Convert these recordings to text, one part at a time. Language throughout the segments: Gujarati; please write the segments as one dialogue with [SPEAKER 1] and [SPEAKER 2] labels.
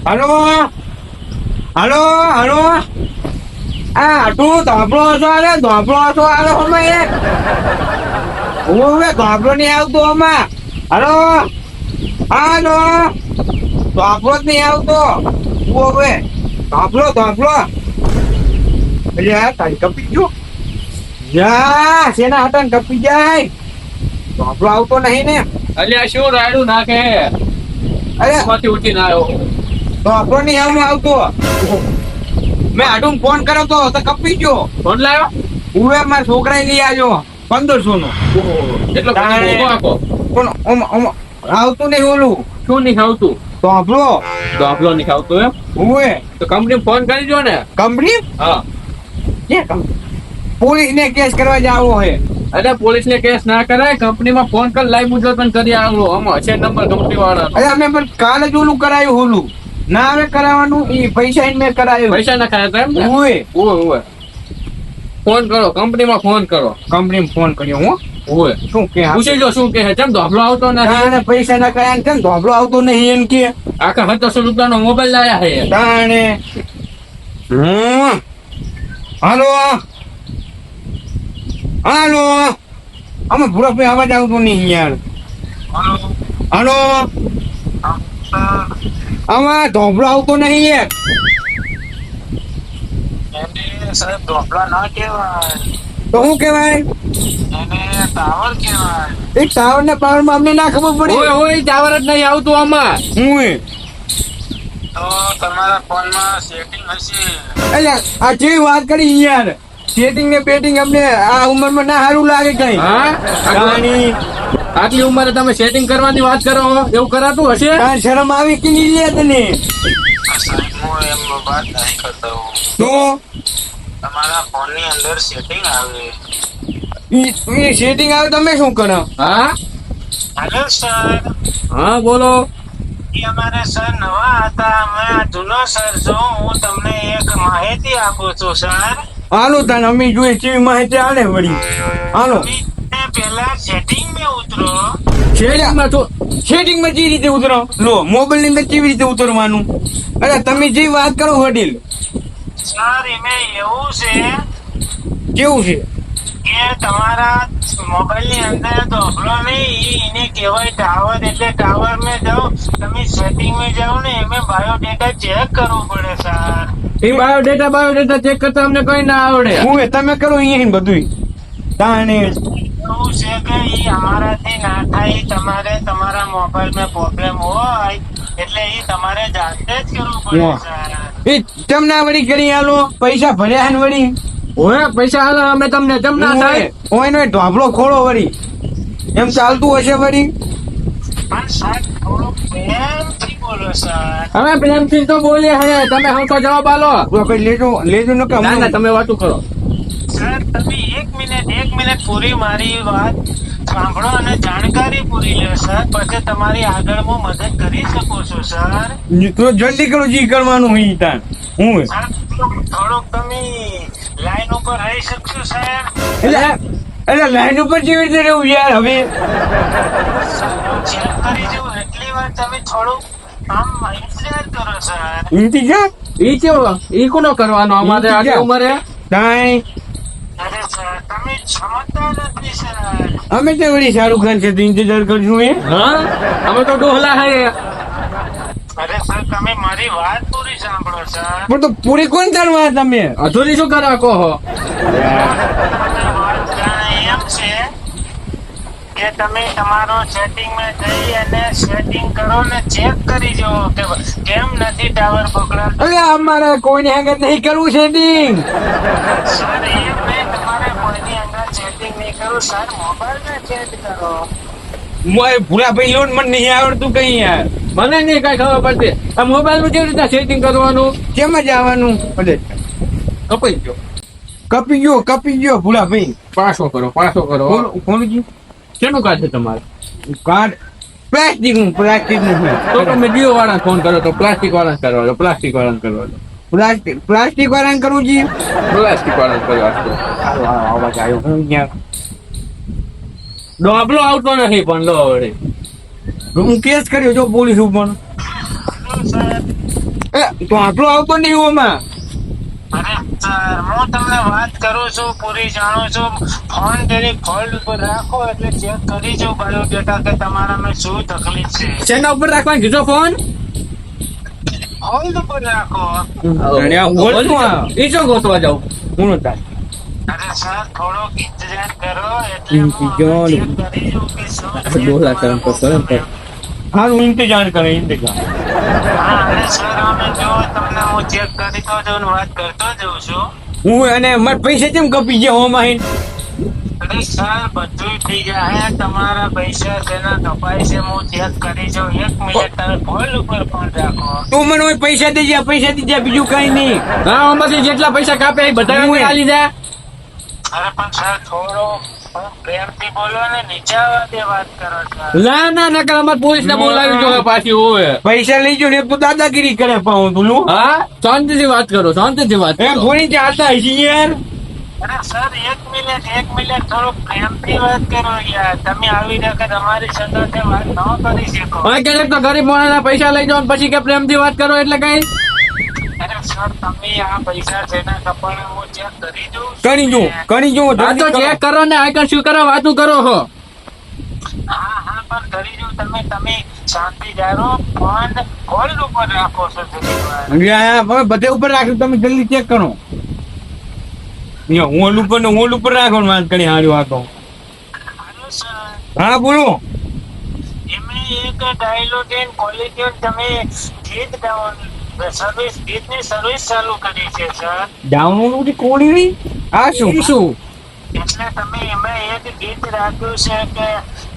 [SPEAKER 1] હલો હલો હલો આ તું ધોપડો છો અરે ધોપડો છો અરે અમે હું હવે ધોપડો નહીં આવતો આમાં હલો હાલો ધોપડો જ નહીં આવતો હું હવે ધોપડો ધોપડો એટલે આ તારી કપી ગયો યા શેના હતા ને કપી જાય ધોપડો આવતો નહીં ને
[SPEAKER 2] અલ્યા શું રાયડું નાખે
[SPEAKER 1] અરે
[SPEAKER 2] માંથી ઉઠીને આવ્યો
[SPEAKER 1] ધોપડો નહીં આવતો મેં આડું ફોન કર્યો તો કપી ગયો
[SPEAKER 2] ફોન લાવ્યો
[SPEAKER 1] હું મારા છોકરા લઈ આવ્યો 1500 નો
[SPEAKER 2] એટલો બધો આપો
[SPEAKER 1] પણ આવતું નહીં ઓલું
[SPEAKER 2] શું નહીં ખાવતું
[SPEAKER 1] ધોપડો
[SPEAKER 2] દાખલો નહીં ખાવતું એમ
[SPEAKER 1] હું
[SPEAKER 2] તો કંપની ફોન કરી દો ને
[SPEAKER 1] કંપની
[SPEAKER 2] હા
[SPEAKER 1] પોલીસ ને કેસ કરવા જાવો હે
[SPEAKER 2] અરે પોલીસ ને કેસ ના કરાય કંપનીમાં ફોન કર લાઈવ મુજબ કરી આવો આમાં છે નંબર કંપની વાળા
[SPEAKER 1] અરે અમે પણ કાલે જ ઓલું કરાયું ઓલું ના હવે કરાવવાનું એ પૈસા મેં કરાયું
[SPEAKER 2] પૈસા ના ખાયા એમ
[SPEAKER 1] ઓય
[SPEAKER 2] ઓય ફોન કરો કંપનીમાં ફોન કરો
[SPEAKER 1] કંપની ફોન કર્યો હું
[SPEAKER 2] ઓય
[SPEAKER 1] શું કે
[SPEAKER 2] પૂછી જો શું કે ચમ ધોપલો આવતો નથી
[SPEAKER 1] તાણે પૈસા ના કરાયા કેમ ધોબળો આવતો નહીં એમ કે
[SPEAKER 2] આખા 700 રૂપિયાનો મોબાઈલ લાયા છે
[SPEAKER 1] તાણે હાલો હાલો આમાં પૂરા ભાઈ અવાજ આવતો નહીં યાર હાલો આમાં ધોબળો આવતો નહીં યાર
[SPEAKER 3] સાહેબ ઢોકળા ના કહેવાય,
[SPEAKER 1] તો શું કેવાય
[SPEAKER 3] એને ટાવર કહેવાય.
[SPEAKER 1] એક ટાવર ને પાવર માં અમને ના ખબર પડી
[SPEAKER 2] ઓય ઓય ટાવર જ નહીં આવતું આમાં
[SPEAKER 1] હું
[SPEAKER 3] તો તમારા ફોનમાં સેટિંગ હશે.
[SPEAKER 1] એટલે આ કેવી વાત કરી યાર સેટિંગ ને બેટિંગ અમને આ ઉંમરમાં ના સારું લાગે કઈ
[SPEAKER 2] હા
[SPEAKER 1] કહાની
[SPEAKER 2] આટલી ઉંમરે તમે સેટિંગ કરવાની વાત કરો એવું કરાતું હશે
[SPEAKER 1] કાંઈ શરમ આવી કે નહીં લે તને
[SPEAKER 3] સાહેબ હું એમ વાત નહીં કરતો હું.
[SPEAKER 1] તો
[SPEAKER 3] તમારા ફોનની અંદર સેટિંગ આવે.
[SPEAKER 1] ઈ સેટિંગ આવે તમે શું કરો
[SPEAKER 2] હા
[SPEAKER 3] હેલો સર,
[SPEAKER 2] હા બોલો
[SPEAKER 3] એ અમારે સર નવા હતા, અમે આ જૂનો સર છું. હું તમને એક માહિતી આપું છું સર.
[SPEAKER 1] હાલો તાન અમે જોઈએ કેવી માહિતી આલે વળી હાલો
[SPEAKER 3] તમે પહેલા સેટિંગ માં ઉતરો.
[SPEAKER 2] શેરિંગમાં તો
[SPEAKER 1] સેટિંગ માં કેવી રીતે ઉતરો લો મોબાઈલ ની અંદર કેવી રીતે ઉતરવાનું અરે તમે જે વાત કરો વડીલ
[SPEAKER 3] સર એમાં એવું છે
[SPEAKER 1] કેવું છે
[SPEAKER 3] કે તમારા મોબાઈલ ની અંદર ધોકડો નહીં, એને કહેવાય ટાવર. એટલે ટાવર માં જાઓ, તમે સેટિંગ માં જાઓ ને એમાં બાયોડેટા ચેક કરવું પડે સર.
[SPEAKER 2] એ બાયોડેટા ચેક કરતા અમને કઈ ના આવડે
[SPEAKER 1] હું તમે કરો અહીંયા બધું તાણે
[SPEAKER 3] એવું છે કે એ અમારાથી ના થાય. તમારે તમારા મોબાઈલ માં પ્રોબ્લેમ હોય એટલે એ તમારે જાતે જ કરવું પડે
[SPEAKER 1] વાહ.
[SPEAKER 3] સર.
[SPEAKER 1] એ ચમના વળી કરી આલો પૈસા ભર્યા ને વળી
[SPEAKER 2] ઓય પૈસા હાલો અમે તમને જમના થાય
[SPEAKER 1] ઓય નો ઢોબળો ખોળો વળી એમ ચાલતું હશે વળી
[SPEAKER 3] પણ સાહેબ થોડુંક પ્રેમથી બોલો સર.
[SPEAKER 2] અમે પ્રેમથી તો બોલીએ હે તમે હમકો જવાબ આલો
[SPEAKER 1] આપણે લેજો ન કે
[SPEAKER 2] ના ના તમે વાતું કરો
[SPEAKER 3] સર તમે એક મિનિટ પૂરી મારી વાત સાંભળો અને જાણકારી પૂરી લો સર. પછી તમારી આગળ હું મદદ કરી શકું છું સર.
[SPEAKER 1] તો જલ્દી કરો જી કરવાનું હોય તાન હું
[SPEAKER 3] સર થોડુંક તમે લાઈન ઉપર રહી શકશો સર.
[SPEAKER 1] એટલે લાઈન ઉપર કેવી રીતે રહેવું યાર હવે
[SPEAKER 3] ચેક કરી જવું એટલી વાર તમે થોડુંક આમ ઇન્તજાર કરો સર.
[SPEAKER 1] ઇંતજાર
[SPEAKER 2] ઈ કેવો ઈ કોનો કરવાનો અમારે આટલી ઉંમરે
[SPEAKER 1] કાંઈ
[SPEAKER 3] અરે સર તમે સમજતા નથી સર.
[SPEAKER 1] અમે તો વળી શાહરુખ ખાન છે તો ઇંતજાર કરશું એ
[SPEAKER 2] હા અમે તો ડોહલા હે
[SPEAKER 3] અરે સર તમે મારી વાત પૂરી સાંભળો સર.
[SPEAKER 1] પણ તો પૂરી કોણ કરવા તમે
[SPEAKER 2] અધૂરી શું કરવા કહો
[SPEAKER 3] વાત જાણે એમ છે કે તમે તમારો સેટિંગ માં જઈ અને સેટિંગ કરો ને ચેક કરી જુઓ કે કેમ નથી ટાવર પકડાતો.
[SPEAKER 1] અરે અમારે કોઈને આગળ નહીં કરવું સેટિંગ
[SPEAKER 3] સર એ મેં તમારે કોઈની અંદર સેટિંગ નહીં કરું સર. મોબાઈલ માં ચેક કરો.
[SPEAKER 1] ભૂલા ભાઈ લોન મને નહીં આવડતું કઈ યાર
[SPEAKER 2] મને નહીં કઈ ખબર પડતી આ મોબાઈલ નું કેવી રીતે સેટિંગ કરવાનું
[SPEAKER 1] કેમ જ આવવાનું અરે
[SPEAKER 2] કપાઈ ગયો
[SPEAKER 1] કપી ગયો ભૂલા ભાઈ
[SPEAKER 2] પાછો કરો
[SPEAKER 1] કોણ જી
[SPEAKER 2] શેનું કાર્ડ છે તમારે
[SPEAKER 1] પ્લાસ્ટિકનું છે.
[SPEAKER 2] તો તમે જીઓ વાળા ફોન કરો તો પ્લાસ્ટિક વાળા કરવા દો, પ્લાસ્ટિક વાળા કરવા દો,
[SPEAKER 1] પ્લાસ્ટિક વાળાને કરવું છે.
[SPEAKER 2] પ્લાસ્ટિક વાળા કરવા દો.
[SPEAKER 1] અવાજ આવ્યો હું ક્યાં
[SPEAKER 2] ડોબલો આવતો નથી પણ લો વળી.
[SPEAKER 1] હું કેસ કર્યો જો પોલીસ ઉપર. તો આટલો આવતો નહીં ઓમાં.
[SPEAKER 3] અરે સર હું તમને વાત કરું છું, પૂરી જાણું છું. ફોન ડાયરેક્ટ હોલ્ડ ઉપર રાખો એટલે ચેક કરી જો બાયોડેટા કે તમારામાં શું તકલીફ છે.
[SPEAKER 2] શેના ઉપર રાખવાનું કીધો ફોન?
[SPEAKER 3] હોલ્ડ ઉપર રાખો.
[SPEAKER 1] અને આ હોલ્ડ શું આ?
[SPEAKER 2] ઈ શું ગોતવા જાઉં?
[SPEAKER 1] હું નતા
[SPEAKER 3] અરે સર થોડોક ઇંતજાર કરો એટલે હું
[SPEAKER 1] ઇંતજાર.
[SPEAKER 3] ચેક કરી જોઉં કે શું છે.
[SPEAKER 2] ડોલા કરમ કર.
[SPEAKER 1] હારું ઇંતજાર કરે ઇંતજાર.
[SPEAKER 3] હા અરે સર અમે જો તમને હું ચેક કરી તો જો ને વાત કરતો જઉં છું.
[SPEAKER 1] હું અને મારા પૈસા કેમ કપી ગયા હોમાં?
[SPEAKER 3] અરે સર બધું થઈ જાય. તમારા પૈસા તેના કપાય છે હું ચેક કરી જાઉં. 1 મિનિટ તમે હોલ્ડ ઉપર ફોન રાખો.
[SPEAKER 1] તું મને ઓય પૈસા દઈ જા બીજું કઈ નહીં.
[SPEAKER 2] હા આમાંથી જેટલા પૈસા કાપે એ બધા
[SPEAKER 1] હું
[SPEAKER 2] આલી જાય.
[SPEAKER 3] અરે પણ સર થોડો પ્રેમથી બોલો ને, નીચે આવવા દે વાત કરો સર.
[SPEAKER 2] ના ના નકર અમારે પોલીસ ને બોલાવી જો પાછી હોય.
[SPEAKER 1] પૈસા લઈ જો ને તું દાદાગીરી કરે પાઉં તું
[SPEAKER 2] હા શાંતિથી વાત કરો, શાંતિથી વાત
[SPEAKER 1] એ
[SPEAKER 2] કરો.
[SPEAKER 1] ભોળી ચાલતા હશે યાર.
[SPEAKER 3] અરે સર 1 મિનિટ થોડું પ્રેમથી વાત કરો યાર. તમે આવી રીતે તમારી સાથે વાત ન કરી શકો.
[SPEAKER 2] હવે ક્યારેક તો ગરીબ માણસના પૈસા લઈ જાઓ ને પછી કે પ્રેમથી વાત કરો એટલે કઈ?
[SPEAKER 3] અરે સર તમે આ પૈસા જેના કપાણે હું ચેક કરી જોઉં છું.
[SPEAKER 1] કરી જો
[SPEAKER 2] આ તો ચેક કરો ને આઈકન શું કરો વાતું કરો છો.
[SPEAKER 3] હા પણ કરી જોઉં. તમે શાંતિ જાળવો. ફોન હોલ્ડ ઉપર રાખો છો થોડી વાર.
[SPEAKER 1] હવે બધે ઉપર રાખ્યું તમે જલ્દી ચેક કરો. હોલ ઉપર રાખો ને વાત કરી હારું આ તો.
[SPEAKER 3] હાલો સર
[SPEAKER 1] હા બોલો.
[SPEAKER 3] એમે એક ડાયલોગ એન્ડ ક્વોલિટી તમે ગીત ગીતની સર્વિસ ચાલુ કરી છે સર.
[SPEAKER 1] ડાઉનલોડ કોડી આ શું
[SPEAKER 2] શું?
[SPEAKER 3] એટલે તમે એમાં એક ગીત રાખ્યું છે કે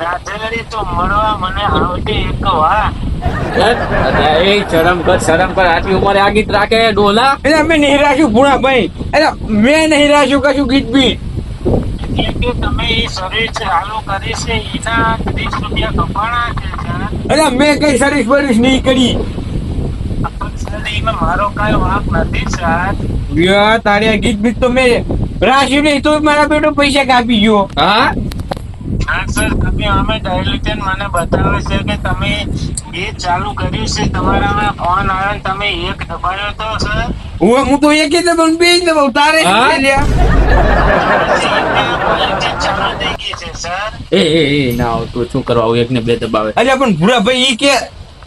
[SPEAKER 3] રાધેડી તું મળવા મને આવતી એક વાર.
[SPEAKER 2] એ શરમ કર આટલી ઉંમરે આ ગીત રાખે ડોલા.
[SPEAKER 1] એટલે અમે નહીં રાખ્યું ભૂણા ભાઈ. એટલે મેં નહીં રાખ્યું કશું ગીત બી.
[SPEAKER 3] એટલે કે તમે એ સર્વિસ ચાલુ કરી છે એના 30 રૂપિયા કપાણા છે સર.
[SPEAKER 1] એટલે મેં કઈ સર્વિસ વર્વિસ નહીં કરી.
[SPEAKER 3] પણ સર એમાં મારો કઈ વાંક નથી સર.
[SPEAKER 1] યાર તારે આ ગીત બીત તો મેં રાખ્યું નહીં તો મારા બેટો પૈસા કાપી ગયો.
[SPEAKER 2] હા
[SPEAKER 3] હા સર તમે અમે ડાયલોગ મને બતાવે છે કે તમે ગીત ચાલુ કર્યું છે. તમારામાં ફોન આવ્યો ને તમે એક દબાયો તો સર.
[SPEAKER 1] હું તો એક દબાવ બે જ દબાવ તારે
[SPEAKER 2] હા?
[SPEAKER 1] શું લ્યા?
[SPEAKER 3] ચાલુ થઈ ગઈ છે સર.
[SPEAKER 2] એ ના આવતું શું કરવા આવું? એક ને બે દબાવે.
[SPEAKER 1] અલ્યા પણ ભૂરા ભાઈ ઈ કે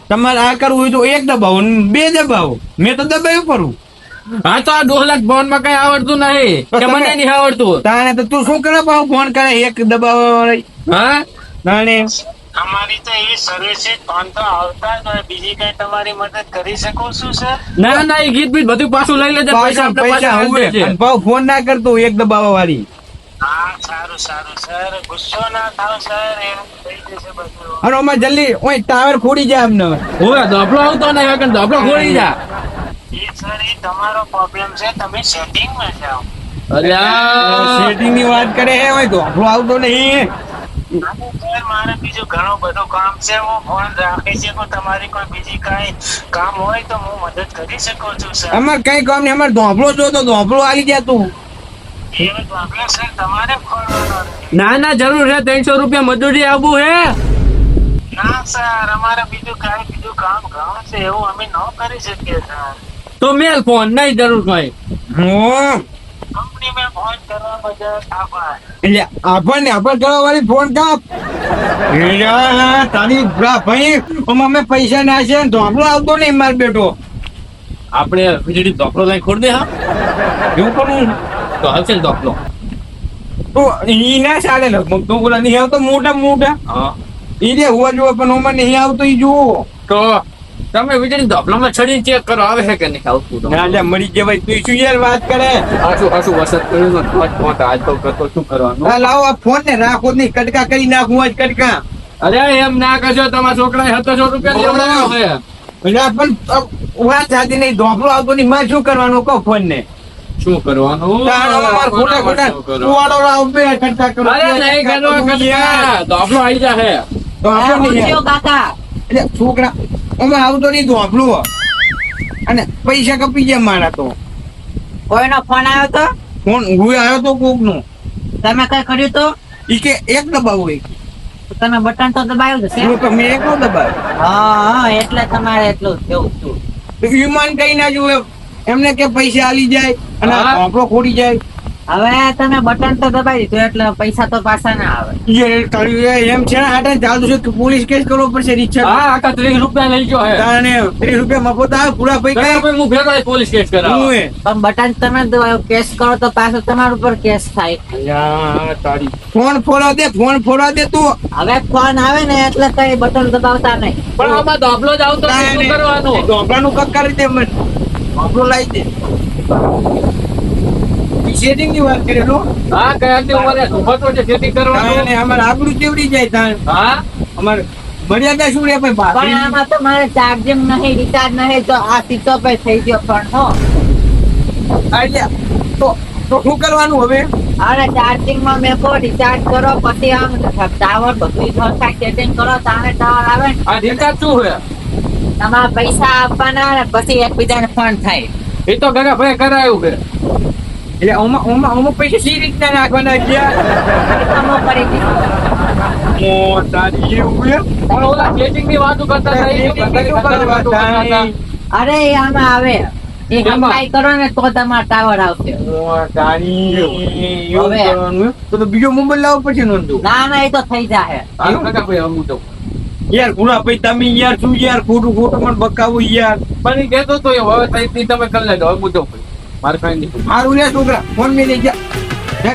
[SPEAKER 1] તમારે આ કરવું હોય તો એક દબાવો ને બે દબાવો. મેં તો દબાવ્યું કરું.
[SPEAKER 2] હા તો આ ડોલા ફોન માં કઈ આવડતું નહીં
[SPEAKER 1] તો
[SPEAKER 2] કે
[SPEAKER 1] તમે-
[SPEAKER 2] મને નહીં આવડતું.
[SPEAKER 1] તાણે તો તું શું કરે પાછો ફોન કરે એક દબાવવા વાળી?
[SPEAKER 2] હા
[SPEAKER 1] તાણે
[SPEAKER 3] અમારી તો એ સર્વિસ છે. ફોન તો આવતા જ હોય. બીજી કઈ તમારી મદદ કરી શકું છું સર?
[SPEAKER 2] ના ના એ ગીત બીત બધું પાછું લઈ લેજે. પૈસા આપણે પાછા
[SPEAKER 1] પૈસા
[SPEAKER 2] હાલ દેજે.
[SPEAKER 1] હવે પાછો ફોન ના કરતો એક દબાવવા વાળી.
[SPEAKER 3] હા સારું સર. ગુસ્સો ના થાવ સર. એમ થઈ જશે બધું.
[SPEAKER 1] અને આમાં જલ્દી ઓય ટાવર ખોડી જાય અમને.
[SPEAKER 2] ઓય ધોપલો આવતો નહીં હવે ધોપલો ખોલી જા.
[SPEAKER 3] એ સર એ તમારો પ્રોબ્લેમ છે. તમે સેટિંગમાં જાઓ.
[SPEAKER 2] અલ્યા
[SPEAKER 1] સેટિંગ ની વાત કરે હે ઓય તો આપણો આવતો નહીં.
[SPEAKER 3] અને સર મારે બીજું ઘણું બધું કામ છે. હું ફોન રાખી શકું. તમારી કોઈ બીજી કઈ કામ હોય તો હું મદદ કરી શકું છું સર.
[SPEAKER 1] અમાર કઈ કામ નહીં. અમારે ધોપલો જો તો ધોપલો આવી જાય તું.
[SPEAKER 3] એ પ્રોબ્લેમ સર તમારે ખોલવાનો નથી.
[SPEAKER 2] ના ના જરૂર છે 300 રૂપિયા મજૂરી આવવું હે.
[SPEAKER 3] ના સર અમારે બીજું કામ ઘણું છે. એવું અમે ન કરી શકીએ સર.
[SPEAKER 2] તો મેલ ફોન નહીં જરૂર કઈ.
[SPEAKER 3] કંપની મેં ફોન કરવા બદલ આભાર.
[SPEAKER 1] એટલે આપણને કરવા વાળી ફોન કાપ. એલા, તારી ભૂરા ભાઈ આમાં અમે પૈસા ના છે ને ધોપલો આવતો નહીં માર બેટો.
[SPEAKER 2] આપણે વીજળી ધોપલો લઈ ખોડ દે. હા
[SPEAKER 1] એવું કરું
[SPEAKER 2] તો હાલશે ને ધોપલો.
[SPEAKER 1] તો ઈ ના ચાલે લગભગ તો બોલા નહીં આવતો મોટા
[SPEAKER 2] હા
[SPEAKER 1] ઈ રે હોવા જોવે પણ ઓમાં નહીં આવતો ઈ જુઓ.
[SPEAKER 2] તો તમે વીજળી ધોપલામાં ચડીને ચેક કરો આવે છે કે નહીં આવતું તો.
[SPEAKER 1] ના લે મરી જવાય તું શું યાર વાત કરે.
[SPEAKER 2] આશું વરસાદ કર્યો ને આજ તો કરતો શું કરવાનું.
[SPEAKER 1] આ લાવો આ ફોન ને રાખો જ નહીં કટકા કરી નાખું આજ કટકા.
[SPEAKER 2] અરે એમ ના કરજો તમારા છોકરાએ 700 રૂપિયા લેવડાવ્યો છે.
[SPEAKER 1] એટલે આ પણ વાત સાચી નહીં ધોપલો આવતો નહીં મારે શું કરવાનું કહો ફોન ને.
[SPEAKER 2] શું કરવાનું?
[SPEAKER 1] ખોટા કુવાડો લાવો બે કટકા કરો.
[SPEAKER 2] અરે નહીં કરવા કરતા ધોપલો આવી જાહે.
[SPEAKER 1] તો આપણે નહીં
[SPEAKER 4] સમજ્યો કાકા
[SPEAKER 1] એટલે છોકરા અમે આવતો નહીં ધોપલું અને પૈસા કપી જાય મારા તો
[SPEAKER 4] કોઈનો ફોન આવ્યો તો
[SPEAKER 1] ફોન હું આવ્યો તો કોક નો
[SPEAKER 4] તમે કઈ કર્યું તો
[SPEAKER 1] ઈ કે એક દબાવો એક
[SPEAKER 4] તમે બટન તો દબાવ્યું જ છે
[SPEAKER 1] હું તો મેં એકલો દબાવ્યો
[SPEAKER 4] હા એટલે તમારે એટલું કેવું છું
[SPEAKER 1] તો ઈમાન કઈ ના જોવે એમને કે પૈસા આલી જાય અને
[SPEAKER 2] હા.
[SPEAKER 1] ધોપલો ખોડી જાય
[SPEAKER 4] હવે તમે બટન તો દબાવી દીધું એટલે પૈસા તો પાછા ના આવે
[SPEAKER 1] એ તારી એમ છે ને આટા ચાલતું છે કે પોલીસ કેસ કરવો પડશે રિક્ષા
[SPEAKER 2] હા આખા 30 રૂપિયા લઈ ગયો હે
[SPEAKER 1] તાને 30 રૂપિયા મફત આવે પૂરા
[SPEAKER 2] કઈ
[SPEAKER 1] પૈસા
[SPEAKER 2] ભાઈ હું ભેગો પોલીસ કેસ કરાવ
[SPEAKER 1] હું એ
[SPEAKER 4] પણ બટન તમે દબાવ્યું કેસ કરો તો પાછો તમારા ઉપર કેસ થાય
[SPEAKER 1] યા તારી ફોન ફોડવા દે તું
[SPEAKER 4] હવે ફોન આવે ને એટલે કઈ બટન દબાવતા નહીં
[SPEAKER 2] પણ આમાં દાબલો જ આવતો નથી, શું કરવાનું
[SPEAKER 1] ધોપલાનું કક કરી દે મને ધોપલો લાવી દે સેટિંગ ની વાત કરેલો
[SPEAKER 2] હા કયાથી ઉંમરે ધોફાતો છે ખેતી કરવાનું
[SPEAKER 1] અમારે આબરૂ ચેવડી જાય તાણ
[SPEAKER 2] હા
[SPEAKER 1] અમારે મર્યાદા શું રે ભાઈ
[SPEAKER 4] પણ
[SPEAKER 1] બાપરી
[SPEAKER 4] આમાં તો મારે ચાર્જિંગ નહીં રિચાર્જ નહીં તો આ સ્વિચ ઓફ થઈ ગયો ફોન નો
[SPEAKER 1] આઈડિયા તો શું કરવાનું હવે
[SPEAKER 4] અરે ચાર્જિંગ માં મેકો રિચાર્જ કરો પછી આમ ટાવર બધું થાય સેટિંગ કરો તારે ટાવર આવે ને
[SPEAKER 2] આ રિચાર્જ શું હે
[SPEAKER 4] તમારા પૈસા આપવાના અને પછી એકબીજાને ફોન થાય
[SPEAKER 2] એ તો ગગા ભાઈ કરાયું છે
[SPEAKER 1] એટલે ઓમાં પૈસા સી રીતના નાખવાના ગયા
[SPEAKER 4] કામો કરી દીધું
[SPEAKER 1] ઓ તારી એવું હે?
[SPEAKER 2] પણ ઓલા સેટિંગ ની વાતો કરતા હતા એ વાતો કરતા હતા.
[SPEAKER 4] અરે એ આમાં આવે એ
[SPEAKER 2] એમાં?
[SPEAKER 4] હમણાં કરો ને તો તમારા ટાવર આવશે
[SPEAKER 1] ઓ તારી એવું
[SPEAKER 4] હવે.
[SPEAKER 1] કરવાનું હે? તો બીજો મોબાઈલ લાવો પછી નોંધો
[SPEAKER 4] ના ના એ તો થઈ જાય
[SPEAKER 2] હાલો ગગા ભાઈ હું તો
[SPEAKER 1] યાર ગુણા ભાઈ તમે યાર શું યાર ખોટું મને બકાવું યાર
[SPEAKER 2] પણ ઈ કહેતો તો એ હવે તઈ તમે કરી લેજો હવે મુદ્દો ભાઈ મારે કઈ નહીં
[SPEAKER 1] મારું લે છોકરા ફોન મેં લઈ જા હે?